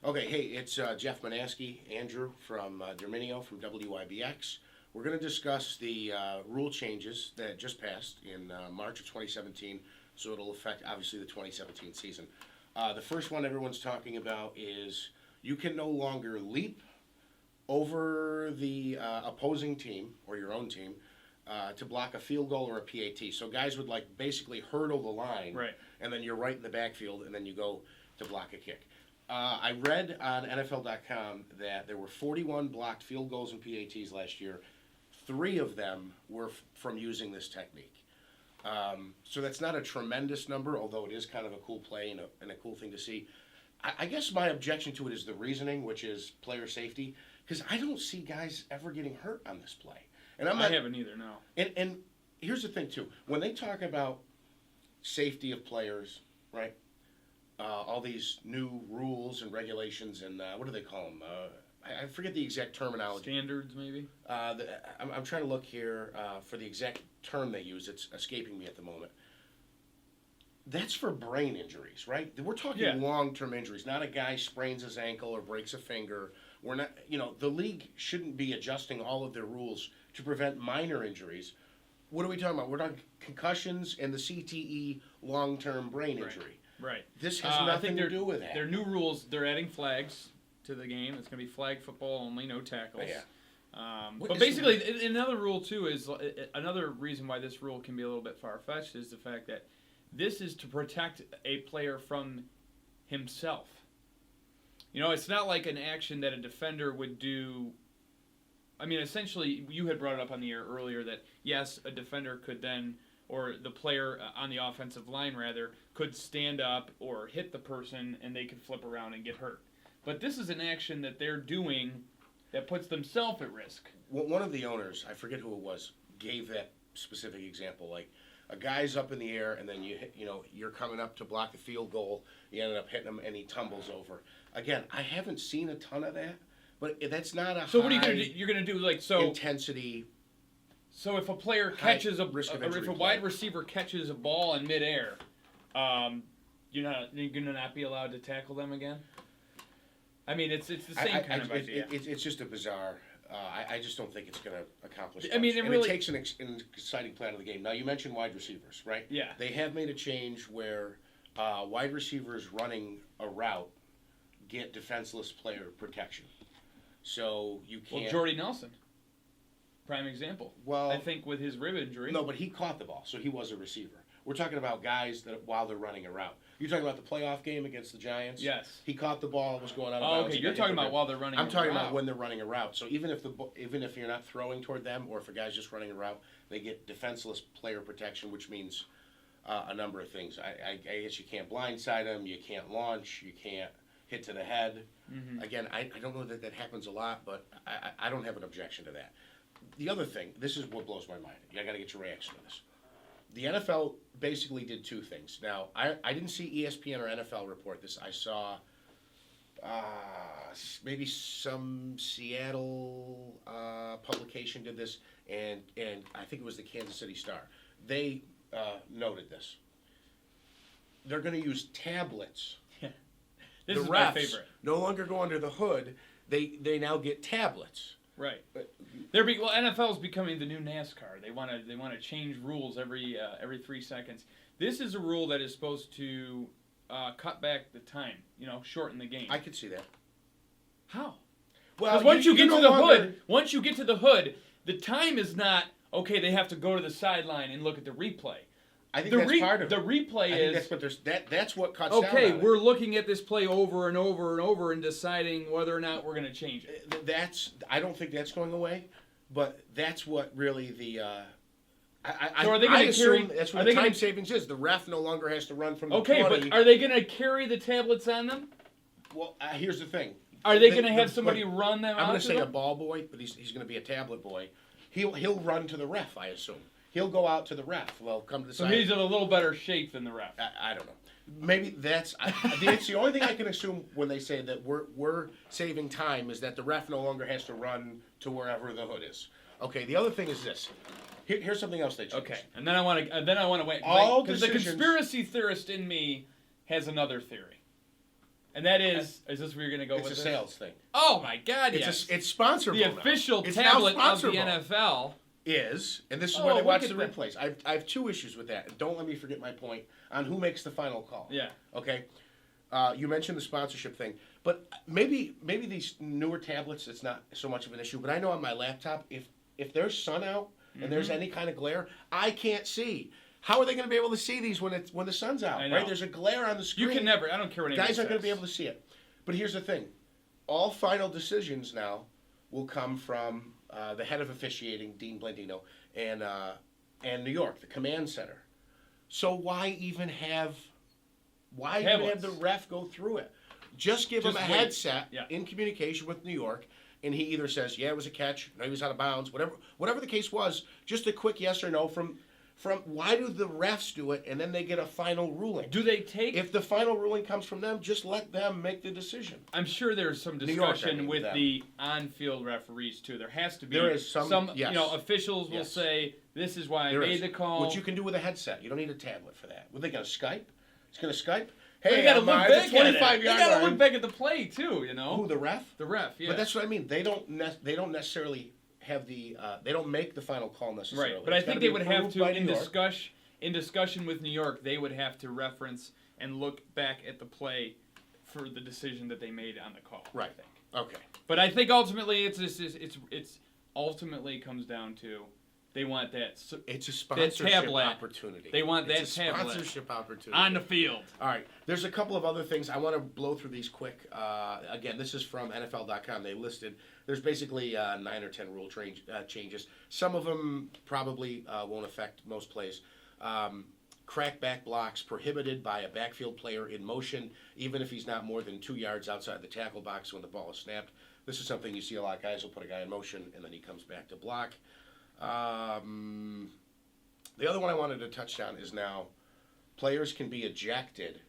Okay, hey, it's Jeff Manaski, Andrew from Dominio from WIBX. We're going to discuss the rule changes that just passed in March of 2017, so it'll affect, obviously, the 2017 season. The first one everyone's talking about is you can no longer leap over the opposing team or your own team to block a field goal or a PAT. So guys would like basically hurdle the line, Right. and then you're right in the backfield, and then you go to block a kick. I read on NFL.com that there were 41 blocked field goals and PATs last year. 3 of them were from using this technique. So that's not a tremendous number, although it is kind of a cool play and a cool thing to see. I guess my objection to it is the reasoning, which is player safety, because I don't see guys ever getting hurt on this play. And I haven't either, no. And here's the thing, too. When they talk about safety of players, right? All these new rules and regulations and what do they call them? I forget the exact terminology. Standards, maybe? I'm trying to look here for the exact term they use. It's escaping me at the moment. That's for brain injuries, right? We're talking long-term injuries, not a guy sprains his ankle or breaks a finger. We're not, the league shouldn't be adjusting all of their rules to prevent minor injuries. What are we talking about? We're talking concussions and the CTE long-term brain injury. Right. This has nothing to do with that. Their new rules, they're adding flags to the game. It's going to be flag football only, no tackles. Yeah. But basically, another rule, too, is another reason why this rule can be a little bit far-fetched is the fact that this is to protect a player from himself. It's not like an action that a defender would do. I mean, essentially, you had brought it up on the air earlier that, yes, a defender could then, or the player on the offensive line, rather, could stand up or hit the person and they could flip around and get hurt. But this is an action that they're doing that puts themselves at risk. One of the owners, I forget who it was, gave that specific example. Like, a guy's up in the air and then you're coming up to block the field goal. You ended up hitting him and he tumbles over. Again, I haven't seen a ton of that, but that's not a so what are you going to do? You're going to do intensity. So if a player catches if a play. wide receiver catches a ball in midair, you're going to not be allowed to tackle them again? I mean, it's the same kind of idea. It's just a bizarre. I just don't think it's going to accomplish much. I mean, it takes an exciting plan of the game. Now, you mentioned wide receivers, right? Yeah. They have made a change where wide receivers running a route get defenseless player protection. So you can't. Well, Jordy Nelson, prime example. Well, I think with his rib injury. No, but he caught the ball, so he was a receiver. We're talking about guys that while they're running a route. You're talking about the playoff game against the Giants? Yes. He caught the ball, was going out of bounds. Okay, you're talking about while they're running I'm talking about when they're running a route. So even if you're not throwing toward them, or if a guy's just running a route, they get defenseless player protection, which means a number of things. I guess you can't blindside them, you can't launch, you can't hit to the head. Mm-hmm. Again, I don't know that happens a lot, but I don't have an objection to that. The other thing, this is what blows my mind. I got to get your reaction to this. The NFL basically did 2 things. Now, I didn't see ESPN or NFL report this. I saw maybe some Seattle publication did this, and I think it was the Kansas City Star. They noted this. They're going to use tablets. This the is refs my favorite. No longer go under the hood. They now get tablets. Right. NFL's becoming the new NASCAR. They want to change rules every 3 seconds. This is a rule that is supposed to cut back the time. Shorten the game. I could see that. How? Well, once you get to the hood, the time is not okay. They have to go to the sideline and look at the replay. I think that's part of it. The replay is that's what cuts down. Okay, we're looking at this play over and over and over and deciding whether or not we're going to change it. I don't think that's going away, but that's what really the. I assume that's what the time savings is. The ref no longer has to run from the 20. Okay, but are they going to carry the tablets on them? Well, here's the thing. Are they going to have somebody run them? I'm going to say a ball boy, but he's going to be a tablet boy. He'll run to the ref, I assume. He'll go out to the ref. Well, come to the side. So he's in a little better shape than the ref. I don't know. Maybe that's the only thing I can assume when they say that we're saving time is that the ref no longer has to run to wherever the hood is. Okay. The other thing is this. Here's something else they changed. Okay, and then I want to wait all because the conspiracy theorist in me has another theory. And that is this where you're going to go It's with a this? sales thing. Oh, my God, yes. It's sponsorable the now. official It's now tablet of the sponsorable. NFL. And this is Oh, where they look watch at the that. replays. I have two issues with that. Don't let me forget my point on who makes the final call. Yeah. Okay. You mentioned the sponsorship thing, but maybe these newer tablets, it's not so much of an issue. But I know on my laptop, if there's sun out and there's any kind of glare, I can't see. How are they going to be able to see these when the sun's out? I know. Right? There's a glare on the screen. You can never. I don't care what anybody Guys aren't going says. to be able to see it. But here's the thing: all final decisions now will come from the head of officiating, Dean Blandino, and New York, the command center. So why even have the ref go through it? Just give him a headset in communication with New York, and he either says, "Yeah, it was a catch," "No, he was out of bounds," whatever the case was. Just a quick yes or no from. Why do the refs do it and then they get a final ruling? Do they take? If the final ruling comes from them, just let them make the decision. I'm sure there's some New York, discussion with them. the on-field referees too. There has to be. There is some yes. Officials will say, "This is why I made the call." Which you can do with a headset. You don't need a tablet for that. What, they going to Skype? It's going to Skype? Hey, Hey, got to I'm look at back the at it. 25-yard They got to line. look back at the play too. Who, the ref? The ref, yeah. But that's what I mean. They don't necessarily have the. They don't make the final call necessarily. Right, but I think they would have to in in discussion with New York, they would have to reference and look back at the play for the decision that they made on the call. Right. I think. Okay. But I think ultimately it's ultimately comes down to they want that. It's a sponsorship tablet. opportunity. They want that it's a tablet sponsorship opportunity on the field. All right. There's a couple of other things. I want to blow through these quick. Again, this is from NFL.com. They listed. There's basically 9 or 10 rule changes. Some of them probably won't affect most plays. Crackback blocks prohibited by a backfield player in motion, even if he's not more than 2 yards outside the tackle box when the ball is snapped. This is something you see a lot of guys will put a guy in motion and then he comes back to block. The other one I wanted to touch on is now players can be ejected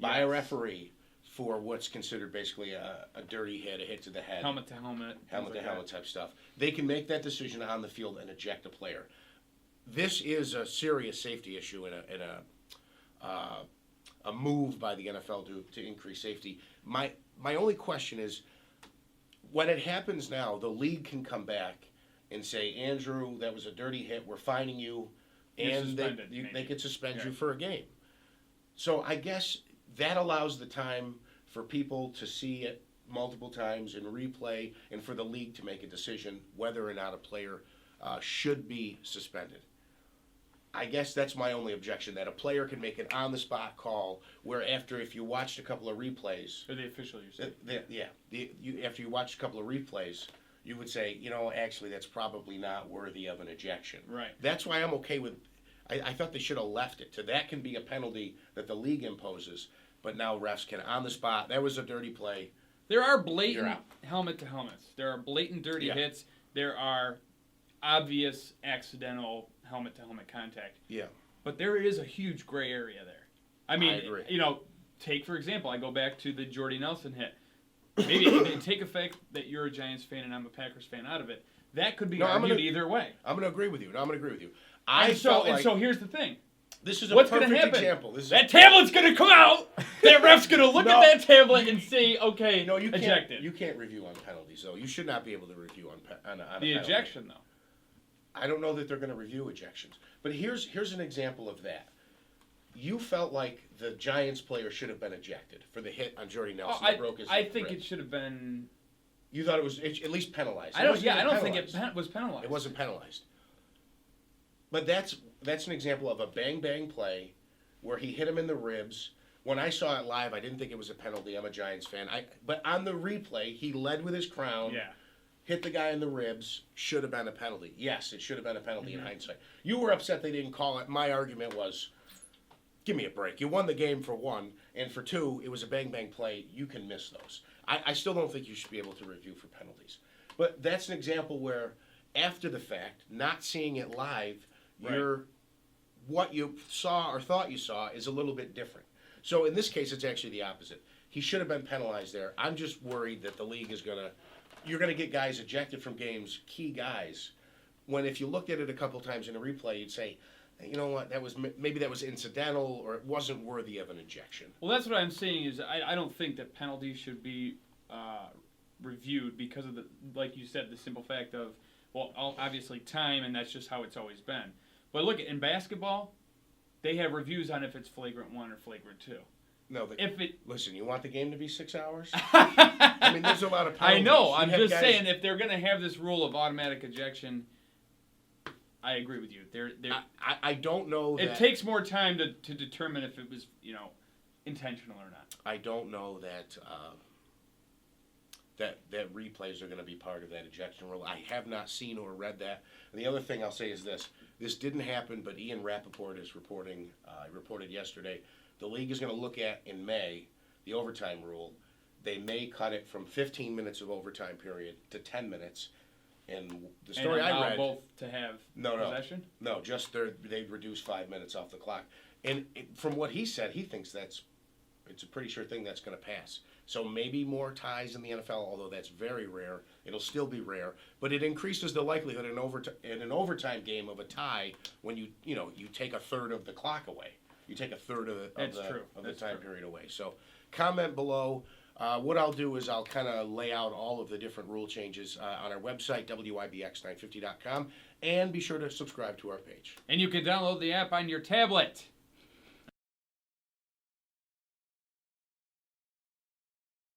by a referee for what's considered basically a dirty hit, a hit to the head. Helmet to helmet. Helmet to helmet type stuff. They can make that decision on the field and eject a player. This is a serious safety issue and a move by the NFL to increase safety. My only question is, when it happens now, the league can come back and say, Andrew, that was a dirty hit, we're fining you, and they could suspend you for a game. So I guess that allows the time for people to see it multiple times in replay and for the league to make a decision whether or not a player should be suspended. I guess that's my only objection, that a player can make an on-the-spot call where if you watched a couple of replays... Or the official, you said. After you watched a couple of replays, you would say, actually that's probably not worthy of an ejection. Right. That's why I'm okay with... I thought they should have left it. So that can be a penalty that the league imposes, but now refs can, on the spot, that was a dirty play. There are blatant helmet-to-helmets. There are blatant dirty hits. There are obvious accidental helmet-to-helmet contact. Yeah. But there is a huge gray area there. I agree. Take, for example, I go back to the Jordy Nelson hit. Maybe take a fact that you're a Giants fan and I'm a Packers fan out of it. That could be argued either way. I'm going to agree with you. So here's the thing. This is a perfect example. That tablet's going to come out. That ref's going to look at that tablet and say, okay, ejected. You can't review on penalties, though. You should not be able to review on the ejection, though. I don't know that they're going to review ejections. But here's an example of that. You felt like the Giants player should have been ejected for the hit on Jordy Nelson that broke his I think it should have been... You thought it was at least penalized. I don't think it was penalized. It wasn't penalized. But that's an example of a bang-bang play where he hit him in the ribs. When I saw it live, I didn't think it was a penalty. I'm a Giants fan. But on the replay, he led with his crown. Yeah. Hit the guy in the ribs, should have been a penalty. Yes, it should have been a penalty in hindsight. You were upset they didn't call it. My argument was, give me a break. You won the game for one, and for two, it was a bang-bang play. You can miss those. I still don't think you should be able to review for penalties. But that's an example where, after the fact, not seeing it live, what you saw or thought you saw is a little bit different. So in this case, it's actually the opposite. He should have been penalized there. I'm just worried that the league is you're going to get guys ejected from games, key guys, when if you looked at it a couple times in a replay, you'd say, you know what, maybe that was incidental, or it wasn't worthy of an ejection. Well, that's what I'm saying is I don't think that penalties should be reviewed because of like you said, the simple fact of, well, obviously time, and that's just how it's always been. But look, in basketball, they have reviews on if it's flagrant 1 or flagrant 2. No, listen, you want the game to be 6 hours? I mean, there's a lot of penalties. I know. I'm just saying, if they're going to have this rule of automatic ejection, I agree with you. I don't know. It takes more time to determine if it was, intentional or not. I don't know that that replays are going to be part of that ejection rule. I have not seen or read that. And the other thing I'll say is this: this didn't happen, but Ian Rappaport is reporting. Reported yesterday. The league is going to look at in May the overtime rule. They may cut it from 15 minutes of overtime period to 10 minutes. And the story and I read, both to have possession? No, just they'd reduce 5 minutes off the clock. And from what he said, he thinks it's a pretty sure thing that's going to pass. So maybe more ties in the NFL, although that's very rare. It'll still be rare, but it increases the likelihood in an overtime game of a tie when you take a third of the clock away. You take a third of the time period away. So comment below. What I'll do is I'll kind of lay out all of the different rule changes on our website, WIBX950.com, and be sure to subscribe to our page. And you can download the app on your tablet.